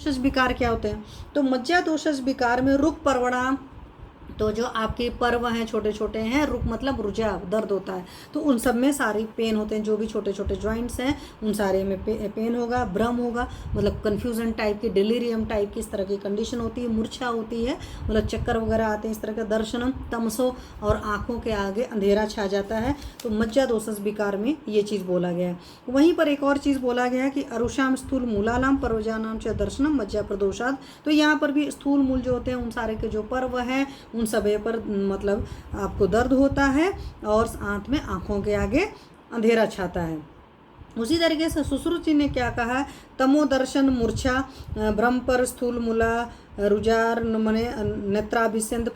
दोषज विकार क्या होते हैं? तो मज्जा दोषज विकार में रुक परवड़ा, तो जो आपके पर्व हैं छोटे छोटे हैं, रुक मतलब रुझा, दर्द होता है, तो उन सब में सारी पेन होते हैं, जो भी छोटे छोटे जॉइंट्स हैं उन सारे में पेन होगा। भ्रम होगा, मतलब कन्फ्यूजन टाइप की, डिलीरियम टाइप की इस तरह की कंडीशन होती है। मूर्छा होती है, मतलब चक्कर वगैरह आते हैं इस तरह का। दर्शनम, तमसो, और आंखों के आगे अंधेरा छा जाता है। तो मज्जा दोषज विकार में ये चीज़ बोला गया है। वहीं पर एक और चीज़ बोला गया है कि अरुषाम स्थूल मूलालाम पर्वजानाम च दर्शनम मज्जा प्रदोषाद। तो यहाँ पर भी स्थूल मूल जो होते हैं उन सारे के जो पर्व हैं उन सभी पर मतलब आपको दर्द होता है और साथ में आंखों के आगे अंधेरा छाता है। उसी तरीके से सुश्रुति ने क्या कहा है? तमोदर्शन मूर्छा भ्रम पर स्थूल मूला रुजार मने नेत्राभिसेंद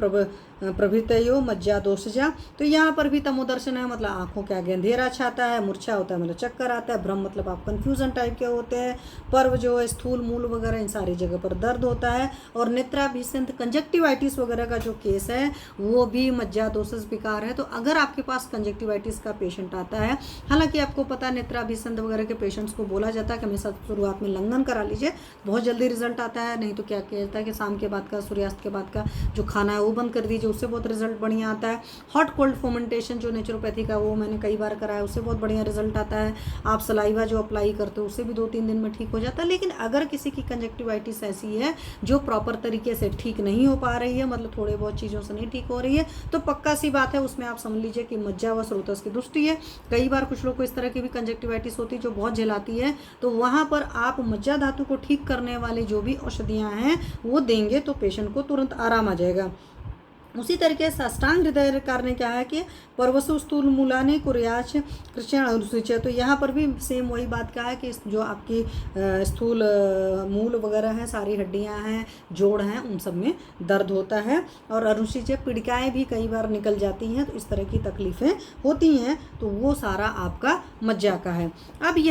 प्रभृतयो मज्जा दोषजा। तो यहाँ पर भी तमोदर्शन है, मतलब आंखों के आगे अंधेरा छाता है। मूर्छा होता है मतलब चक्कर आता है। भ्रम मतलब आप कंफ्यूजन टाइप के होते हैं। पर्व जो है स्थूल मूल वगैरह इन सारी जगह पर दर्द होता है। और नेत्राभिसेंद कंजक्टिवाइटिस वगैरह का जो केस है वो भी मज्जा दोषज विकार है। तो अगर आपके पास कंजक्टिवाइटिस का पेशेंट आता है, हालांकि आपको पता है नेत्राभिसेंद वगैरह के पेशेंट्स को बोला जाता है कि हमेशा शुरुआत में लंघन करा लीजिए, बहुत जल्दी रिजल्ट आता है। नहीं तो क्या कहता है कि शाम के बाद का, सूर्यास्त के बाद का जो खाना है वो बंद कर दीजिए, उससे बहुत रिजल्ट बढ़िया आता है। हॉट कोल्ड फोमेंटेशन जो नेचुरोपैथी का, वो मैंने कई बार कराया, उससे बहुत बढ़िया रिजल्ट आता है। आप सलाइवा जो अप्लाई करते हो उससे भी 2-3 दिन में ठीक हो जाता है। लेकिन अगर किसी की कंजक्टिवाइटिस ऐसी है जो प्रॉपर तरीके से ठीक नहीं हो पा रही है, मतलब थोड़े बहुत चीज़ों से नहीं ठीक हो रही है, तो पक्का सी बात है उसमें आप समझ लीजिए कि मज्जा व स्रोतस की दुष्टि है। कई बार कुछ लोग को इस तरह की भी कंजक्टिवाइटिस होती है जो बहुत झेलाती है, तो वहाँ पर आप मज्जा धातु को ठीक करने वाली जो भी औषधियाँ हैं वो देंगे तो पेशेंट को तुरंत आराम आ जाएगा। उसी तरीके से अष्टांग हृदय कार ने क्या है कि परवसु स्थूल मूलाने कुर्याच कृष्ण अनुसूचित। तो यहाँ पर भी सेम वही बात का है कि जो आपकी स्थूल मूल वगैरह हैं, सारी हड्डियाँ हैं, जोड़ हैं, उन सब में दर्द होता है। और अनुसूचित पीड़िकाएँ भी कई बार निकल जाती हैं, तो इस तरह की तकलीफ़ें होती हैं, तो वो सारा आपका मज्जा का है। अब ये